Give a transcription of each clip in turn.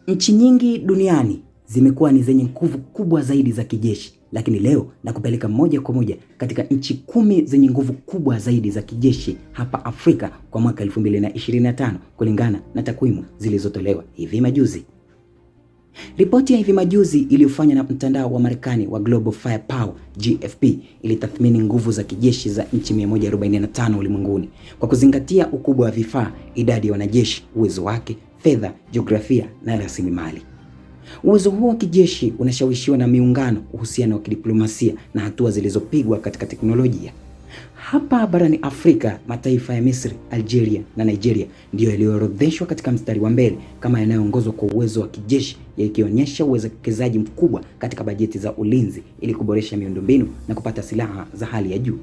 Nchi nyingi duniani zimekuwa ni zenye nguvu kubwa zaidi za kijeshi, lakini leo na kupeleka moja kwa moja katika nchi 10 zenye nguvu kubwa zaidi za kijeshi hapa Afrika kwa mwaka 2025 kulingana na takwimu zilizotolewa hivi majuzi. Ripoti ya hivi majuzi iliyofanywa na mtandao wa Marekani wa Global Firepower GFP ilitathmini nguvu za kijeshi za nchi 145 ulimwenguni kwa kuzingatia ukubwa wa vifaa, idadi ya wanajeshi, uwezo wake, fedha, jiografia na rasilimali. Uwezo huo wa kijeshi unashawishiwa na miungano, uhusiano wa kidiplomasia na hatua zilizopigwa katika teknolojia. Hapa barani Afrika, mataifa ya Misri, Algeria na Nigeria ndiyo yaliyoorodheshwa katika mstari wa mbele kama yanayoongozwa kwa uwezo wa kijeshi, yakionyesha uwekezaji mkubwa katika bajeti za ulinzi ili kuboresha miundombinu na kupata silaha za hali ya juu.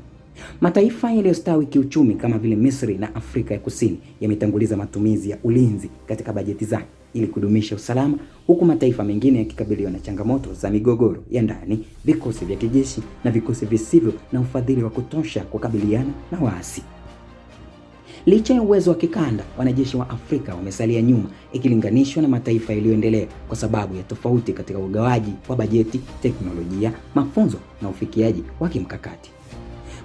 Mataifa yaliyostawi kiuchumi kama vile Misri na Afrika ya Kusini yametanguliza matumizi ya ulinzi katika bajeti zake ili kudumisha usalama, huku mataifa mengine yakikabiliwa na changamoto za migogoro ya ndani, vikosi vya kijeshi na vikosi visivyo na ufadhili wa kutosha kukabiliana na waasi. Licha ya uwezo wa kikanda, wanajeshi wa Afrika wamesalia nyuma ikilinganishwa na mataifa yaliyoendelea kwa sababu ya tofauti katika ugawaji wa bajeti, teknolojia, mafunzo na ufikiaji wa kimkakati.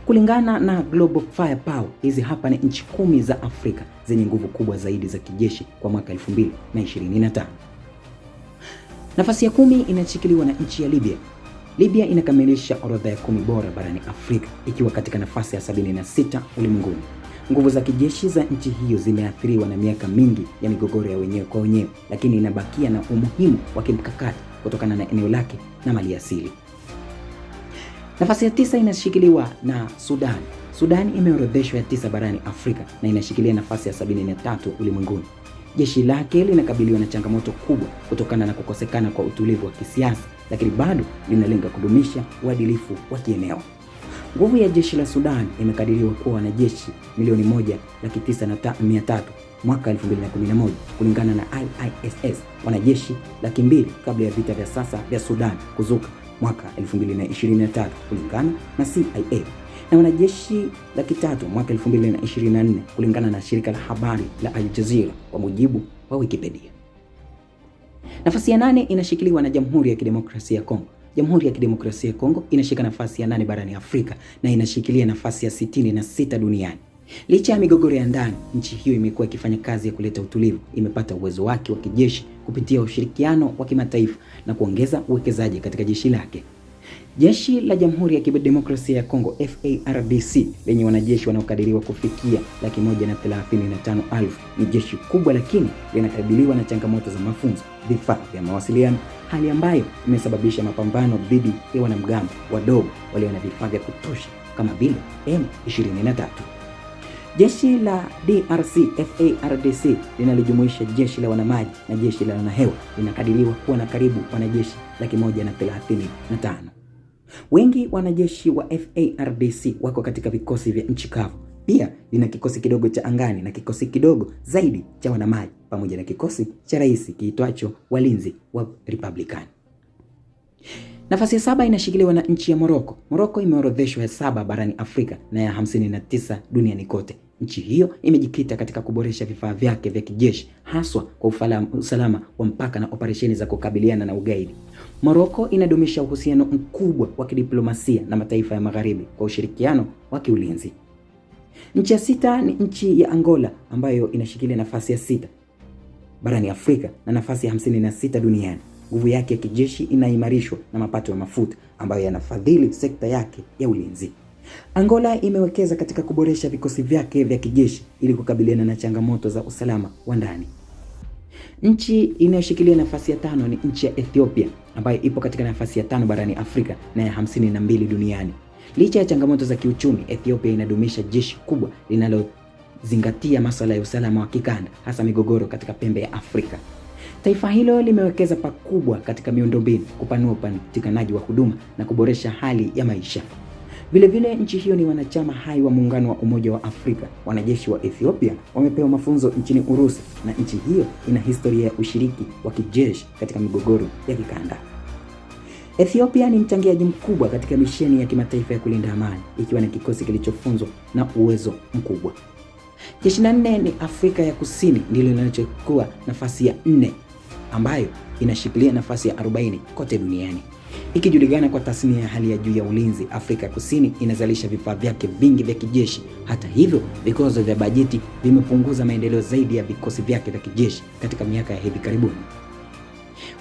Kulingana na Global Firepower, hizi hapa ni nchi 10 za Afrika zenye nguvu kubwa zaidi za kijeshi kwa mwaka 2025. Nafasi ya 10 inashikiliwa na nchi ya Libya. Libya inakamilisha orodha ya 10 bora barani Afrika ikiwa katika nafasi ya 76 ulimwenguni. Nguvu za kijeshi za nchi hiyo zimeathiriwa na miaka mingi ya migogoro ya wenyewe kwa wenyewe, lakini inabakia na umuhimu wa kimkakati kutokana na eneo lake na maliasili. Nafasi ya 9 inashikiliwa na Sudan. Sudan imeorodheshwa ya 9 barani Afrika na inashikilia nafasi ya 73 ulimwenguni. Jeshi lake linakabiliwa na changamoto kubwa kutokana na kukosekana kwa utulivu wa kisiasa, lakini bado linalenga kudumisha uadilifu wa kieneo. Nguvu ya jeshi la Sudan imekadiriwa kuwa wanajeshi 1,900,300 mwaka 2011 kulingana na IISS, wanajeshi 200,000 kabla ya vita vya sasa vya Sudan kuzuka mwaka 2023 kulingana na CIA, na wanajeshi 300,000 mwaka 2024 kulingana na shirika la habari la Al Jazeera kwa mujibu wa Wikipedia. Nafasi ya 8 inashikiliwa na Jamhuri ya Kidemokrasia ya Kongo. Jamhuri ya Kidemokrasia ya Kongo inashika nafasi ya 8 barani Afrika na inashikilia nafasi ya 66 duniani. Licha ya migogoro ya ndani, nchi hiyo imekuwa ikifanya kazi ya kuleta utulivu. Imepata uwezo wake wa kijeshi kupitia ushirikiano wa kimataifa na kuongeza uwekezaji katika jeshi lake. Jeshi la Jamhuri ya Kidemokrasia ya Kongo FARDC lenye wanajeshi wanaokadiriwa kufikia 135,000 ni jeshi kubwa, lakini linakabiliwa na changamoto za mafunzo, vifaa vya mawasiliano, hali ambayo imesababisha mapambano dhidi ya wanamgambo wadogo walio na vifaa vya kutosha kama vile M23. Jeshi la DRC FARDC linalojumuisha jeshi la wanamaji na jeshi la wanahewa linakadiriwa kuwa na karibu wanajeshi 135,000. Wengi wanajeshi wa FARDC wako katika vikosi vya nchi kavu. Pia lina kikosi kidogo cha angani na kikosi kidogo zaidi cha wanamaji pamoja na kikosi cha rais kiitwacho Walinzi wa Republican. Nafasi ya 7 inashikiliwa na nchi ya Morocco. Morocco imeorodheshwa ya 7 barani Afrika na ya 59 duniani kote. Nchi hiyo imejikita katika kuboresha vifaa vyake vya kijeshi, haswa kwa usalama wa mpaka na operesheni za kukabiliana na ugaidi. Morocco inadumisha uhusiano mkubwa wa kidiplomasia na mataifa ya Magharibi kwa ushirikiano wa kiulinzi. Nchi ya 6 ni nchi ya Angola ambayo inashikilia nafasi ya 6 barani Afrika na nafasi ya 56 duniani. Nguvu yake ya kijeshi inaimarishwa na mapato ya mafuta ambayo yanafadhili sekta yake ya ulinzi. Angola imewekeza katika kuboresha vikosi vyake vya kijeshi ili kukabiliana na changamoto za usalama wa ndani. Nchi inayoshikilia nafasi ya 5 ni nchi ya Ethiopia ambayo ipo katika nafasi ya 5 barani Afrika na ya 52 duniani. Licha ya changamoto za kiuchumi, Ethiopia inadumisha jeshi kubwa linalozingatia masuala ya usalama wa kikanda, hasa migogoro katika pembe ya Afrika. Taifa hilo limewekeza pakubwa katika miundombinu, kupanua upatikanaji wa huduma na kuboresha hali ya maisha. Vilevile nchi hiyo ni wanachama hai wa muungano wa Umoja wa Afrika. Wanajeshi wa Ethiopia wamepewa mafunzo nchini Urusi na nchi hiyo ina historia ya ushiriki wa kijeshi katika migogoro ya kikanda. Ethiopia ni mchangiaji mkubwa katika misheni ya kimataifa ya kulinda amani, ikiwa na kikosi kilichofunzwa na uwezo mkubwa. Jeshi la 4 ni Afrika ya Kusini, ndilo linalochukua nafasi ya 4 ambayo inashikilia nafasi ya 40 kote duniani. Ikijulikana kwa tasnia ya hali ya juu ya ulinzi, Afrika Kusini inazalisha vifaa vyake vingi vya kijeshi. Hata hivyo, vikwazo vya bajeti vimepunguza maendeleo zaidi ya vikosi vyake vya kijeshi katika miaka ya hivi karibuni.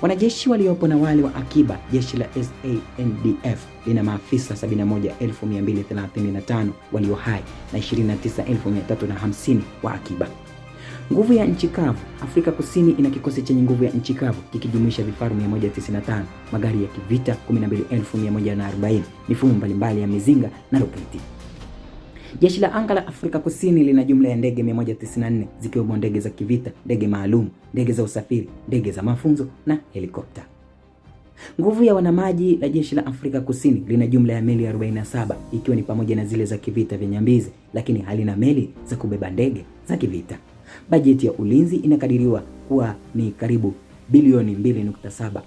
Wanajeshi waliopo na wale wa akiba, jeshi la SANDF lina maafisa 71,235 walio hai na 29,350 wa akiba. Nguvu ya nchi kavu. Afrika Kusini ina kikosi chenye nguvu ya nchi kavu kikijumuisha vifaru 195, magari ya kivita 12,140, mifumo mbalimbali ya mizinga na roketi. Jeshi la anga la Afrika Kusini lina jumla ya ndege 194 zikiwemo ndege za kivita, ndege maalum, ndege za usafiri, ndege za mafunzo na helikopta. Nguvu ya wanamaji la jeshi la Afrika Kusini lina jumla ya meli 47 ikiwa ni pamoja na zile za kivita vya nyambizi, lakini halina meli za kubeba ndege za kivita. Bajeti ya ulinzi inakadiriwa kuwa ni karibu bilioni 2.7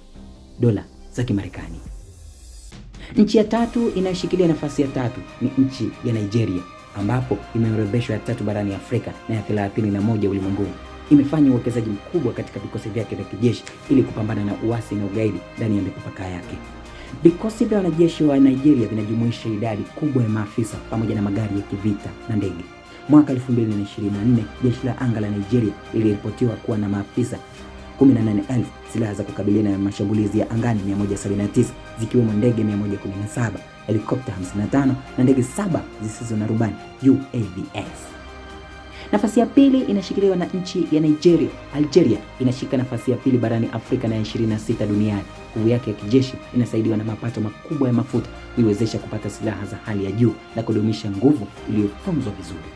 dola za Kimarekani. Nchi ya tatu inayoshikilia nafasi ya tatu ni nchi ya Nigeria, ambapo imeorodheshwa ya tatu barani Afrika na ya 31 ulimwenguni. Imefanya uwekezaji mkubwa katika vikosi vyake vya kijeshi ili kupambana na uasi na ugaidi ndani ya mipaka yake. Vikosi vya wanajeshi wa Nigeria vinajumuisha idadi kubwa ya maafisa pamoja na magari ya kivita na ndege. Mwaka 2024, jeshi la anga la Nigeria liliripotiwa kuwa na maafisa 18,000, silaha za kukabiliana na mashambulizi ya angani 179 zikiwemo ndege 117, helikopta 55 na ndege 7 zisizo na rubani UAVs. Nafasi ya pili inashikiliwa na nchi ya Nigeria. Algeria inashika nafasi ya pili barani Afrika na ya 26 duniani. Nguvu yake ya kijeshi inasaidiwa na mapato makubwa ya mafuta, kuiwezesha kupata silaha za hali ya juu na kudumisha nguvu iliyofunzwa vizuri.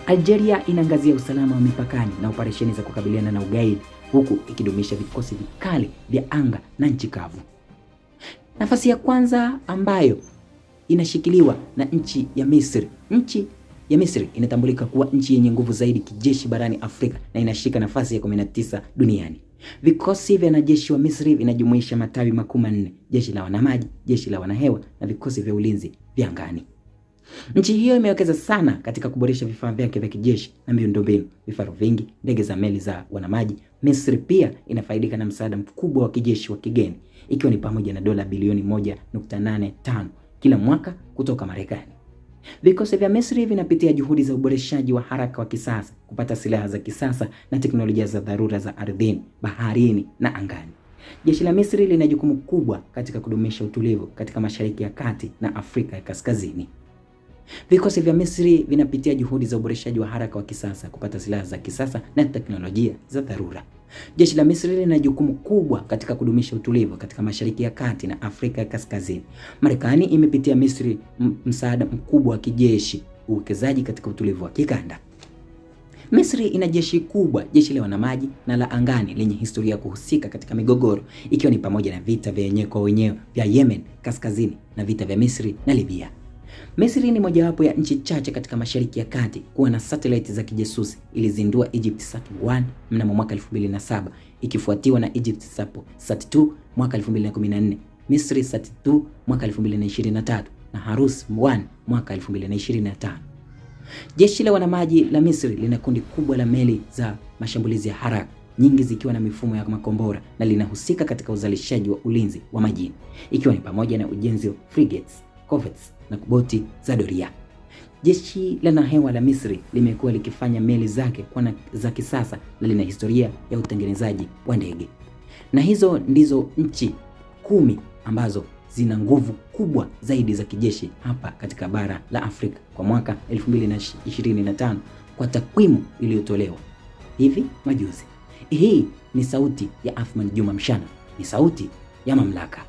Algeria inaangazia usalama wa mipakani na operesheni za kukabiliana na ugaidi, huku ikidumisha vikosi vikali vya anga na nchi kavu. Nafasi ya kwanza ambayo inashikiliwa na nchi ya Misri. Nchi ya Misri inatambulika kuwa nchi yenye nguvu zaidi kijeshi barani Afrika na inashika nafasi ya 19 duniani. Vikosi vya wanajeshi wa Misri vinajumuisha matawi makuu manne: jeshi la wanamaji, jeshi la wanahewa na vikosi vya ulinzi vya angani. Nchi hiyo imewekeza sana katika kuboresha vifaa vyake vya kijeshi na miundombinu, vifaru vingi, ndege za meli za wanamaji. Misri pia inafaidika na msaada mkubwa wa kijeshi wa kigeni, ikiwa ni pamoja na dola bilioni 1.85 kila mwaka kutoka Marekani. Vikosi vya Misri vinapitia juhudi za uboreshaji wa haraka wa kisasa, kupata silaha za kisasa na teknolojia za dharura za ardhini, baharini na angani. Jeshi la Misri lina jukumu kubwa katika kudumisha utulivu katika Mashariki ya Kati na Afrika ya Kaskazini. Vikosi vya Misri vinapitia juhudi za uboreshaji wa haraka wa kisasa, kupata silaha za kisasa na teknolojia za dharura. Jeshi la Misri lina jukumu kubwa katika kudumisha utulivu katika Mashariki ya Kati na Afrika ya Kaskazini. Marekani imepitia Misri msaada mkubwa wa kijeshi, uwekezaji katika utulivu wa kikanda. Misri ina jeshi kubwa, jeshi la wanamaji na la angani lenye historia ya kuhusika katika migogoro, ikiwa ni pamoja na vita vya wenyewe kwa wenyewe vya Yemen kaskazini na vita vya Misri na Libya. Misri ni mojawapo ya nchi chache katika Mashariki ya Kati kuwa na satellite za kijasusi. Ilizindua EgyptSat-1 mnamo mwaka 2007, ikifuatiwa na EgyptSat-2 mwaka 2014, Misri Sat-2 mwaka 2023 na Harus-1 mwaka 2025. Jeshi la wanamaji la Misri lina kundi kubwa la meli za mashambulizi ya haraka, nyingi zikiwa na mifumo ya makombora, na linahusika katika uzalishaji wa ulinzi wa majini, ikiwa ni pamoja na ujenzi wa frigates, corvettes na boti za doria. Jeshi la hewa la Misri limekuwa likifanya meli zake kwa za kisasa na lina historia ya utengenezaji wa ndege. Na hizo ndizo nchi 10 ambazo zina nguvu kubwa zaidi za kijeshi hapa katika bara la Afrika kwa mwaka 2025 kwa takwimu iliyotolewa hivi majuzi. Hii ni sauti ya Athman Juma Mshana, ni sauti ya mamlaka.